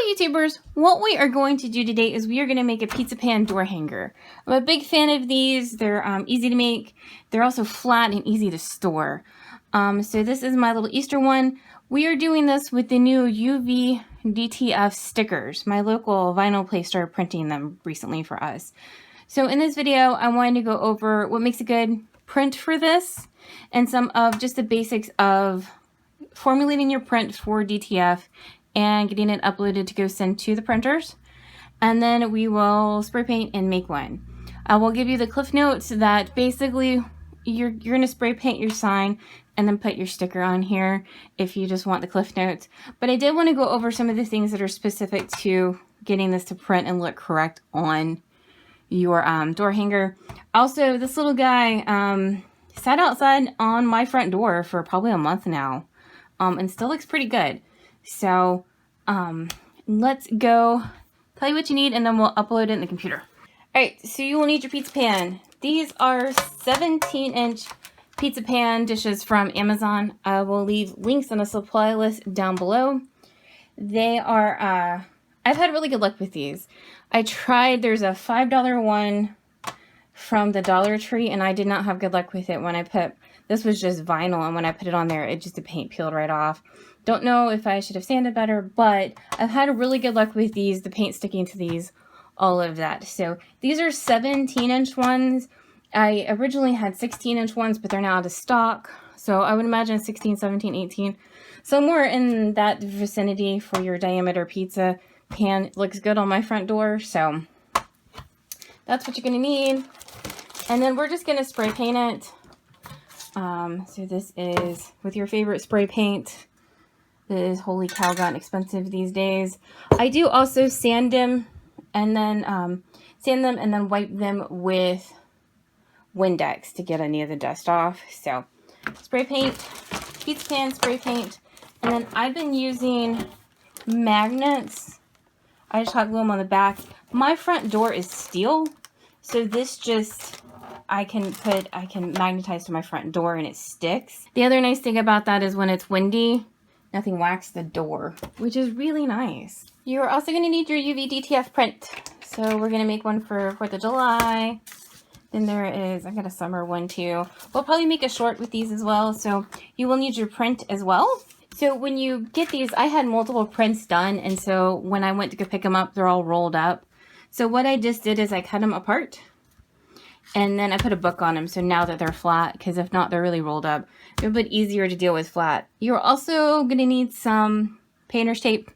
Hi YouTubers, what we are going to do today is we are going to make a pizza pan door hanger. I'm a big fan of these. They're easy to make. They're also flat and easy to store. So this is my little Easter one. We are doing this with the new UV DTF stickers. My local vinyl place started printing them recently for us. So in this video, I wanted to go over what makes a good print for this and some of just the basics of formulating your print for DTF and getting it uploaded to go send to the printers. And then we will spray paint and make one. I will give you the cliff notes that basically you're going to spray paint your sign and then put your sticker on here if you just want the cliff notes. But I did want to go over some of the things that are specific to getting this to print and look correct on your door hanger. Also, this little guy sat outside on my front door for probably a month now and still looks pretty good. So let's go tell you what you need and then we'll upload it in the computer. Alright, so you will need your pizza pan. These are 17-inch pizza pan dishes from Amazon. I will leave links on the supply list down below. They are, I've had really good luck with these. I tried, there's a $5 one from the Dollar Tree and I did not have good luck with it when I put, this was just vinyl, and when I put it on there, the paint peeled right off. Don't know if I should have sanded better, but I've had really good luck with these, the paint sticking to these, all of that. So these are 17-inch ones. I originally had 16-inch ones, but they're now out of stock. So I would imagine 16, 17, 18. Somewhere in that vicinity for your diameter pizza pan. It looks good on my front door, so that's what you're going to need. And then we're just going to spray paint it. So this is with your favorite spray paint. This, holy cow, gotten expensive these days. I do also sand them and then wipe them with Windex to get any of the dust off. So spray paint, pizza pan spray paint, and then I've been using magnets. I just hot glue them on the back. My front door is steel, so this just I can magnetize to my front door and it sticks. The other nice thing about that is when it's windy, nothing whacks the door, which is really nice. You're also going to need your UV DTF print. So we're going to make one for 4th of July. Then there is, I got a summer one too. We'll probably make a short with these as well. So you will need your print as well. So when you get these, I had multiple prints done. And so when I went to go pick them up, they're all rolled up. So what I just did is I cut them apart. And then I put a book on them, so now that they're flat, because if not, they're really rolled up. They're a bit easier to deal with flat. You're also going to need some painter's tape,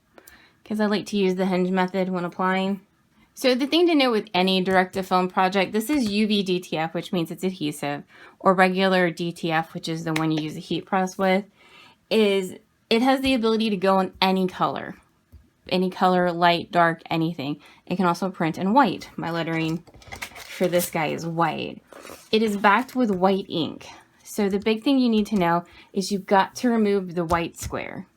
because I like to use the hinge method when applying. So the thing to know with any direct-to-film project, this is UV DTF, which means it's adhesive, or regular DTF, which is the one you use a heat press with, is it has the ability to go in any color. Any color, light, dark, anything. It can also print in white. My lettering for this guy is white. It is backed with white ink. So the big thing you need to know is you've got to remove the white square.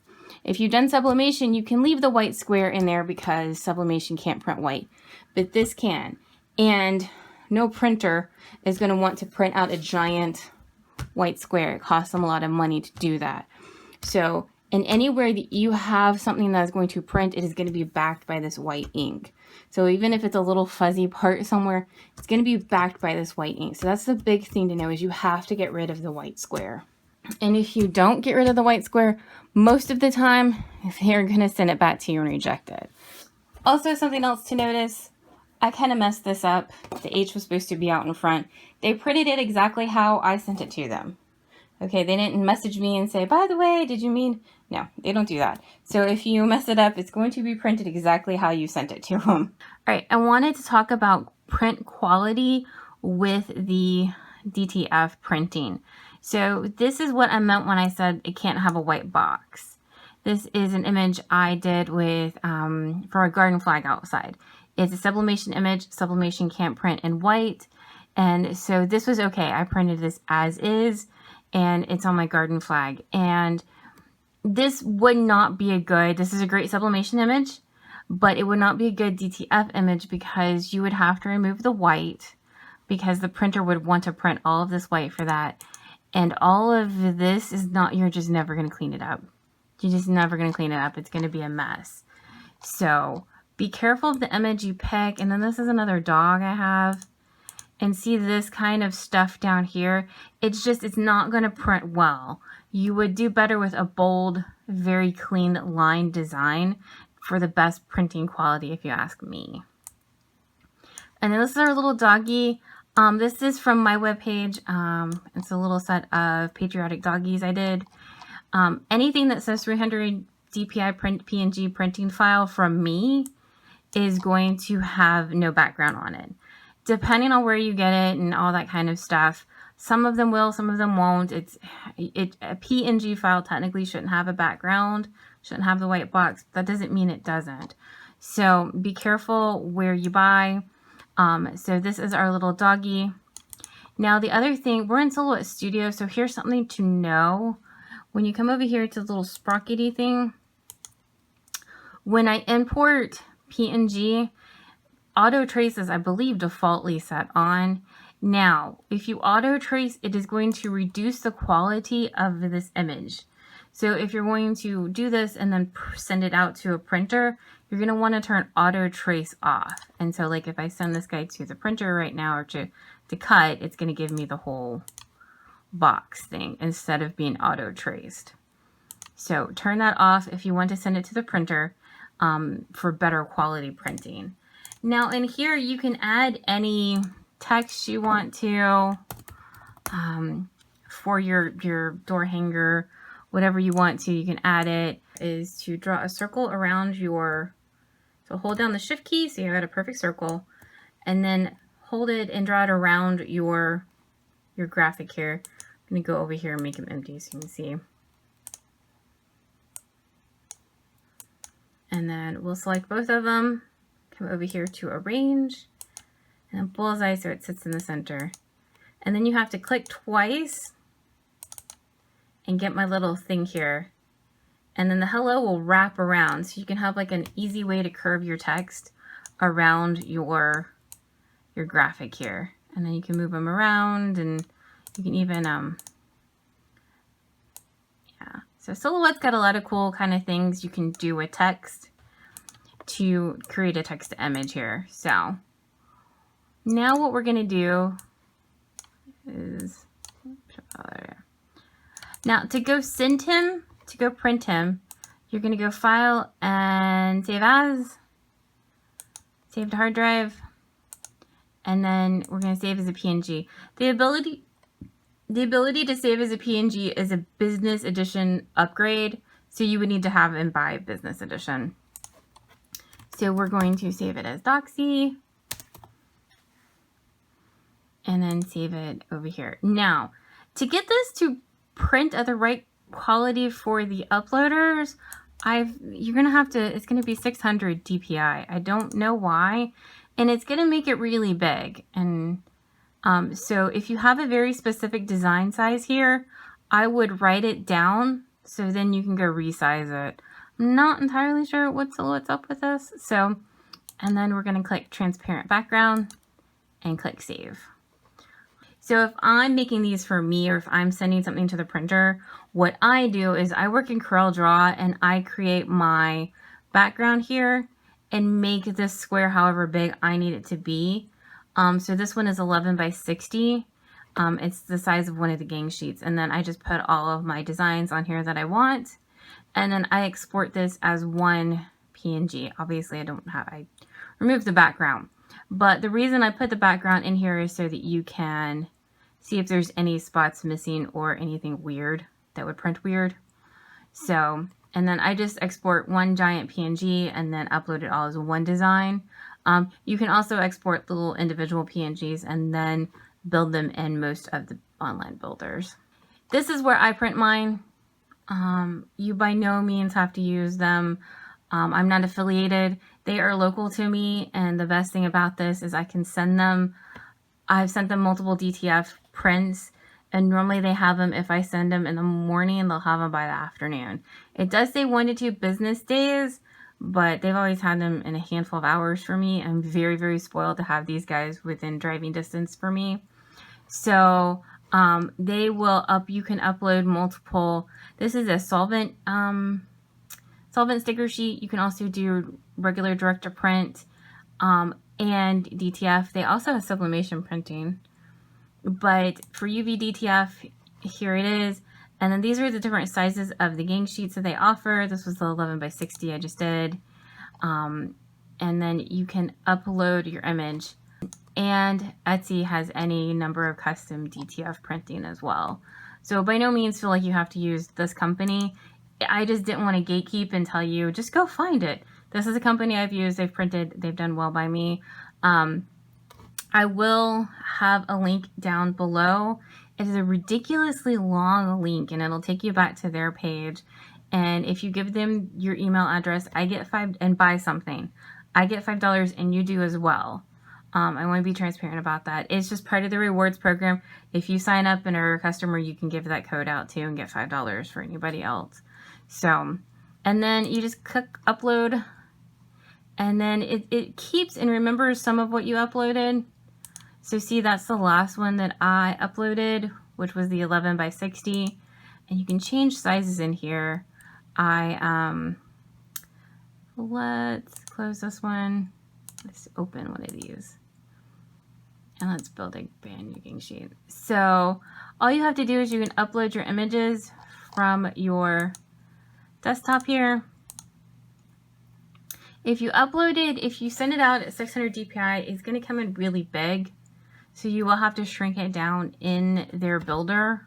If you've done sublimation, you can leave the white square in there because sublimation can't print white, but this can. And no printer is going to want to print out a giant white square. It costs them a lot of money to do that. So in anywhere that you have something that is going to print, it is going to be backed by this white ink. So even if it's a little fuzzy part somewhere, it's going to be backed by this white ink. So that's the big thing to know, is you have to get rid of the white square. And if you don't get rid of the white square, most of the time, they're going to send it back to you and reject it. Also, something else to notice, I kind of messed this up. The H was supposed to be out in front. They printed it exactly how I sent it to them. Okay, they didn't message me and say, by the way, did you mean? No, they don't do that. So if you mess it up, it's going to be printed exactly how you sent it to them. All right, I wanted to talk about print quality with the DTF printing. So this is what I meant when I said it can't have a white box. This is an image I did with for a garden flag outside. It's a sublimation image. Sublimation can't print in white. And so this was okay. I printed this as is, and it's on my garden flag. And this would not be a good, this is a great sublimation image, but it would not be a good DTF image because you would have to remove the white because the printer would want to print all of this white for that. And all of this is not, you're just never going to clean it up. You're just never going to clean it up. It's going to be a mess. So be careful of the image you pick. And then this is another dog I have. And see this kind of stuff down here. It's not going to print well. You would do better with a bold, very clean line design for the best printing quality, if you ask me. And then this is our little doggy. This is from my webpage. It's a little set of Patriotic Doggies I did. Anything that says 300 DPI print PNG printing file from me is going to have no background on it. Depending on where you get it and all that kind of stuff, some of them will, some of them won't. A PNG file technically shouldn't have a background, shouldn't have the white box. That doesn't mean it doesn't. So be careful where you buy. So this is our little doggy. Now the other thing, we're in Silhouette Studio, so here's something to know. When you come over here to the little sprockety thing, when I import PNG, auto trace is, I believe, defaultly set on. Now, if you auto trace, it is going to reduce the quality of this image. So if you're going to do this and then send it out to a printer, you're going to want to turn auto trace off. And so like if I send this guy to the printer right now or to cut, it's going to give me the whole box thing instead of being auto traced. So turn that off if you want to send it to the printer for better quality printing. Now in here you can add any text you want to for your door hanger, whatever you want to, you can add it. Is to draw a circle around your, so hold down the shift key so you got a perfect circle, and then hold it and draw it around your graphic here. I'm going to go over here and make them empty so you can see. And then we'll select both of them. Come over here to arrange and then bullseye so it sits in the center. And then you have to click twice and get my little thing here. And then the hello will wrap around. So you can have like an easy way to curve your text around your graphic here. And then you can move them around and you can even, yeah. So Silhouette's got a lot of cool kind of things you can do with text to create a text to image here. So now what we're going to do is, now to go send him, to go print him, you're going to go File and Save As, Save to hard drive, and then we're going to save as a PNG. The ability to save as a PNG is a business edition upgrade, so you would need to have and buy business edition. So we're going to save it as Doxy and then save it over here. Now, to get this to print at the right quality for the uploaders, you're gonna have to, it's gonna be 600 DPI. I don't know why, and it's gonna make it really big. And so if you have a very specific design size here, I would write it down so then you can go resize it. I'm not entirely sure what's up with this. So, and then we're going to click transparent background and click save. So if I'm making these for me or if I'm sending something to the printer, what I do is I work in CorelDRAW and I create my background here and make this square however big I need it to be. So this one is 11 by 60. It's the size of one of the gang sheets. And then I just put all of my designs on here that I want. And then I export this as one PNG. Obviously I removed the background. But the reason I put the background in here is so that you can see if there's any spots missing or anything weird that would print weird. So, and then I just export one giant PNG and then upload it all as one design. You can also export the little individual PNGs and then build them in most of the online builders. This is where I print mine. You by no means have to use them. I'm not affiliated. They are local to me, and the best thing about this is I can send them. I've sent them multiple DTF prints, and normally they have them, if I send them in the morning, they'll have them by the afternoon. It does say 1 to 2 business days, but they've always had them in a handful of hours for me. I'm very, very spoiled to have these guys within driving distance for me. So they will you can upload multiple. This is a solvent solvent sticker sheet. You can also do regular direct to print and DTF. They also have sublimation printing. But for UV DTF, here it is. And then these are the different sizes of the gang sheets that they offer. This was the 11 by 60 I just did. And then you can upload your image. And Etsy has any number of custom DTF printing as well. So by no means feel like you have to use this company. I just didn't want to gatekeep and tell you, just go find it. This is a company I've used. They've printed. They've done well by me. I will have a link down below. It is a ridiculously long link, and it'll take you back to their page. And if you give them your email address, I get $5 and buy something. I get $5 and you do as well. I want to be transparent about that. It's just part of the rewards program. If you sign up and are a customer, you can give that code out too and get $5 for anybody else. So, and then you just click upload, and then it keeps and remembers some of what you uploaded. So see, that's the last one that I uploaded, which was the 11 by 60. And you can change sizes in here. Let's close this one. Let's open one of these. And let's build a brand new gang sheet. So all you have to do is you can upload your images from your desktop here. If you upload it, if you send it out at 600 DPI, it's going to come in really big. So you will have to shrink it down in their builder.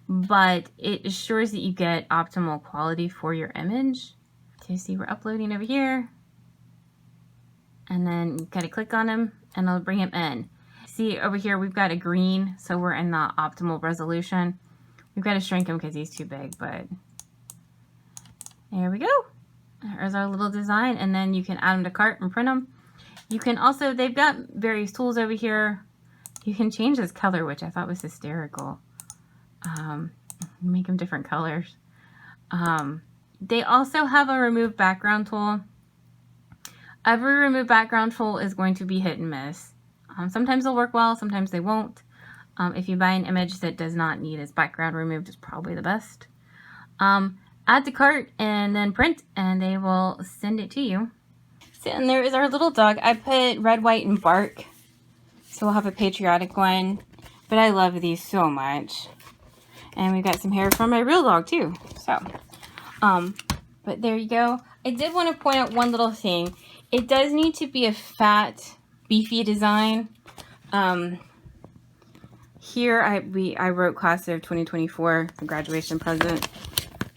But it assures that you get optimal quality for your image. Okay, see, we're uploading over here. And then you gotta click on him and it'll bring him in. See, over here we've got a green, so we're in the optimal resolution. We've got to shrink him because he's too big, but there we go. There's our little design, and then you can add them to cart and print them. You can also, they've got various tools over here. You can change his color, which I thought was hysterical. Make them different colors. They also have a remove background tool. Every remove background tool is going to be hit and miss. Sometimes they'll work well, sometimes they won't. If you buy an image that does not need its background removed, it's probably the best. Add to cart and then print, and they will send it to you. So, and there is our little dog. I put red, white, and bark. So we'll have a patriotic one. But I love these so much. And we've got some hair from my real dog too. So, but there you go. I did want to point out one little thing. It does need to be a fat, beefy design. Here I wrote class of 2024, the graduation present.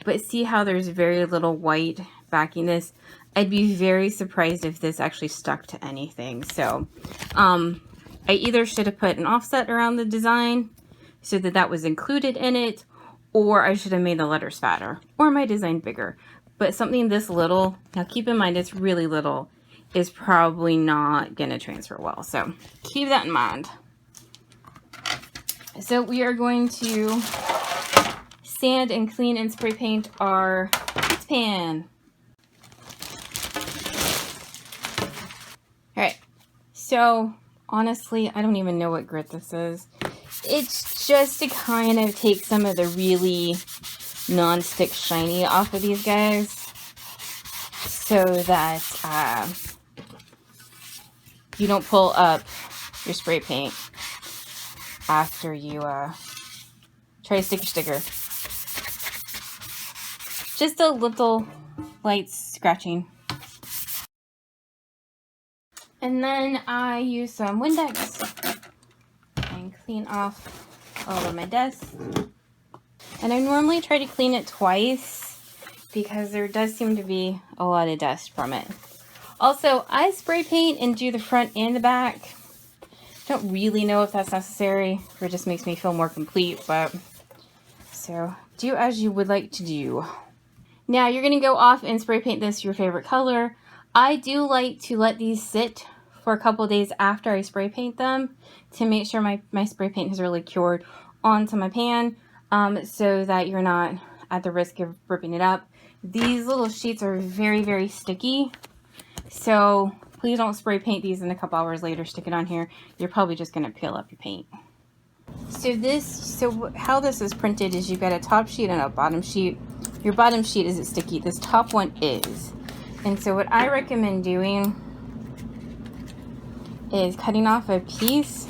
But see how there's very little white backing this? I'd be very surprised if this actually stuck to anything. So, I either should have put an offset around the design so that that was included in it, or I should have made the letters fatter, or my design bigger. But something this little, now keep in mind it's really little, is probably not going to transfer well. So keep that in mind. So we are going to sand and clean and spray paint our pizza pan. Alright, so honestly, I don't even know what grit this is. It's just to kind of take some of the really non-stick shiny off of these guys so that you don't pull up your spray paint after you try to stick your sticker. Just a little light scratching. And then I use some Windex and clean off all of my dust. And I normally try to clean it twice because there does seem to be a lot of dust from it. Also, I spray paint and do the front and the back. Don't really know if that's necessary, or it just makes me feel more complete, but so do as you would like to do. Now you're gonna go off and spray paint this your favorite color. I do like to let these sit for a couple days after I spray paint them to make sure my spray paint has really cured onto my pan, so that you're not at the risk of ripping it up. These little sheets are very, very sticky, so please don't spray paint these and a couple hours later stick it on here. You're probably just going to peel up your paint. So how this is printed is you've got a top sheet and a bottom sheet. your bottom sheet isn't sticky. This top one is. And so what I recommend doing is cutting off a piece,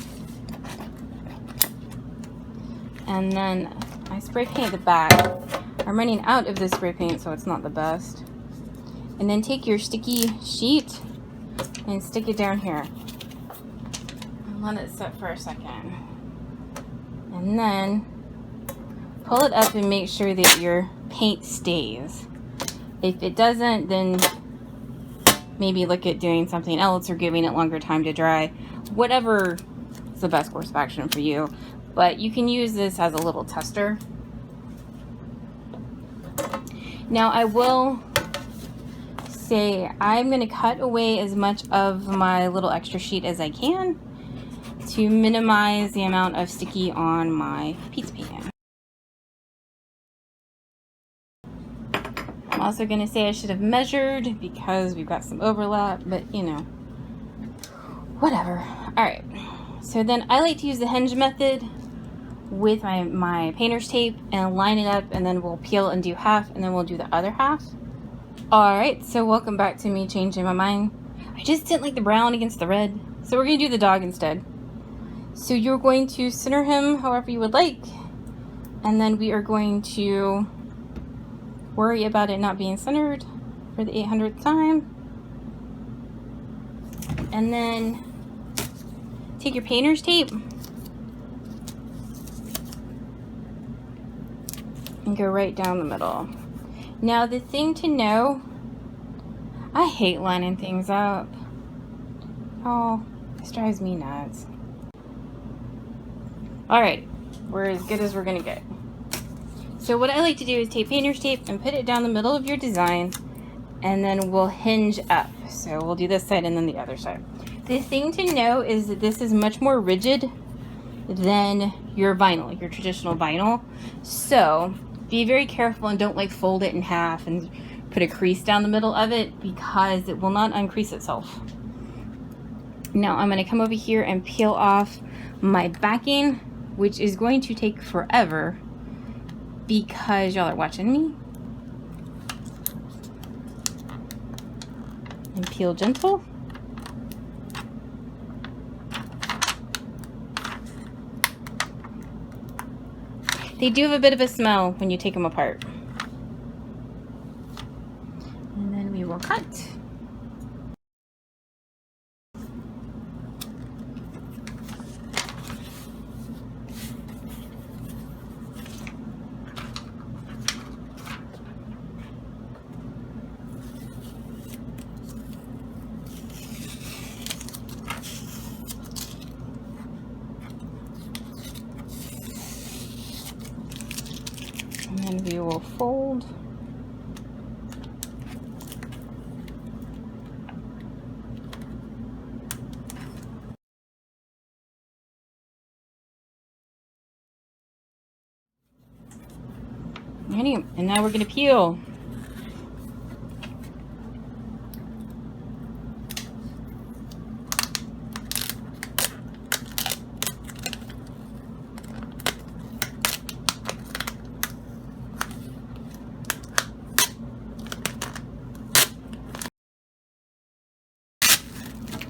and then I spray paint the back. I'm running out of this spray paint, so it's not the best. And then take your sticky sheet and stick it down here. And let it set for a second. And then pull it up and make sure that your paint stays. If it doesn't, then maybe look at doing something else or giving it longer time to dry. Whatever is the best course of action for you. But you can use this as a little tester. Now I will say I'm going to cut away as much of my little extra sheet as I can to minimize the amount of sticky on my pizza pan. I'm also going to say I should have measured because we've got some overlap, but you know, whatever. Alright, so then I like to use the hinge method with my painter's tape and line it up, and then we'll peel and do half, and then we'll do the other half. Alright, so welcome back to me changing my mind. I just didn't like the brown against the red, so we're going to do the dog instead. So you're going to center him however you would like, and then we are going to worry about it not being centered for the 800th time. And then take your painter's tape and go right down the middle. Now the thing to know, I hate lining things up. Oh, this drives me nuts. Alright, we're as good as we're gonna get. So what I like to do is take painter's tape and put it down the middle of your design, and then we'll hinge up. So we'll do this side and then the other side. The thing to know is that this is much more rigid than your vinyl, your traditional vinyl. So be very careful and don't like fold it in half and put a crease down the middle of it, because it will not uncrease itself. Now I'm going to come over here and peel off my backing, which is going to take forever because y'all are watching me. And peel gentle. They do have a bit of a smell when you take them apart. And then we will cut. And then we will fold. And now we're going to peel.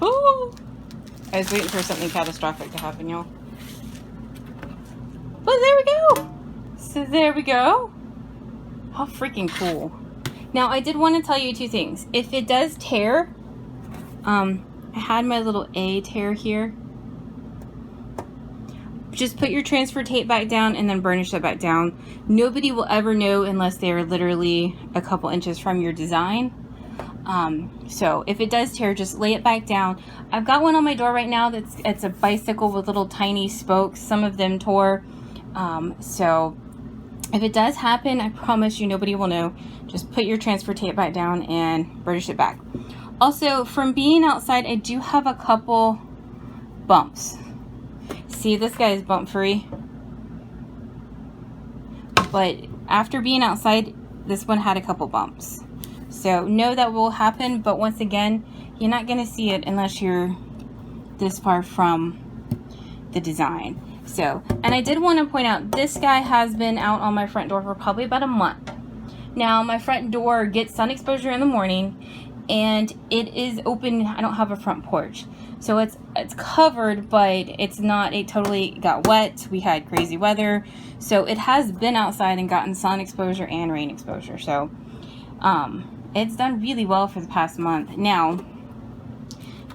Oh, I was waiting for something catastrophic to happen, y'all. But there we go. So there we go. How freaking cool. Now I did want to tell you two things. If it does tear, I had my little A tear here. Just put your transfer tape back down and then burnish it back down. Nobody will ever know unless they're literally a couple inches from your design. So if it does tear, just lay it back down. I've got one on my door right now it's a bicycle with little tiny spokes. Some of them tore. So if it does happen, I promise you nobody will know. Just put your transfer tape back down and burnish it back. Also, from being outside, I do have a couple bumps. See, this guy is bump free. But after being outside, this one had a couple bumps. So know that will happen, but once again, you're not going to see it unless you're this far from the design. So, and I did want to point out, this guy has been out on my front door for probably about a month. Now my front door gets sun exposure in the morning, and it is open. I don't have a front porch, so it's covered, but it's not, it totally got wet. We had crazy weather, so it has been outside and gotten sun exposure and rain exposure. So it's done really well for the past month. Now,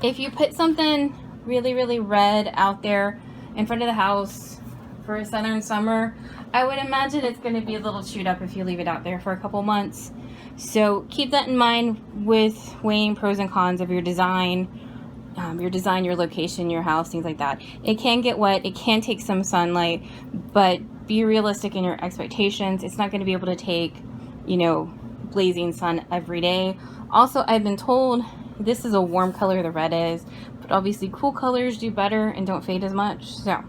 if you put something really red out there in front of the house for a southern summer, I would imagine it's going to be a little chewed up if you leave it out there for a couple months. So keep that in mind with weighing pros and cons of your design, your location, your house, things like that. It can get wet, it can take some sunlight, but be realistic in your expectations. It's not going to be able to take, you know, blazing sun every day. Also, I've been told this is a warm color, the red is, but obviously cool colors do better and don't fade as much. So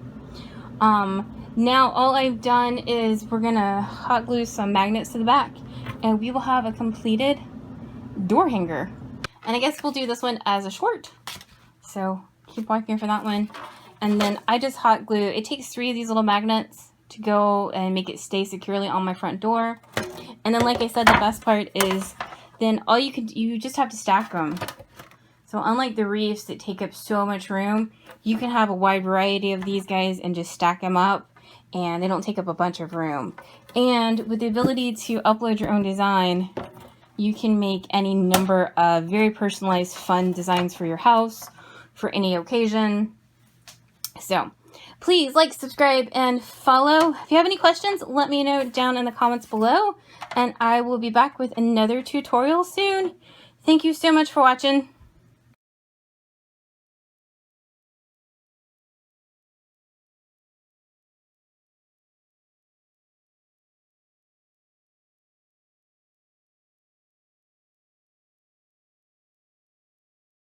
now all I've done is we're gonna hot glue some magnets to the back, and we will have a completed door hanger. And I guess we'll do this one as a short, so keep watching for that one. And then I just hot glue, it takes 3 of these little magnets to go and make it stay securely on my front door. And then, like I said, the best part is then you just have to stack them. So unlike the reefs that take up so much room, you can have a wide variety of these guys and just stack them up, and they don't take up a bunch of room. And with the ability to upload your own design, you can make any number of very personalized, fun designs for your house, for any occasion. So please like, subscribe, and follow. If you have any questions, let me know down in the comments below, and I will be back with another tutorial soon. Thank you so much for watching.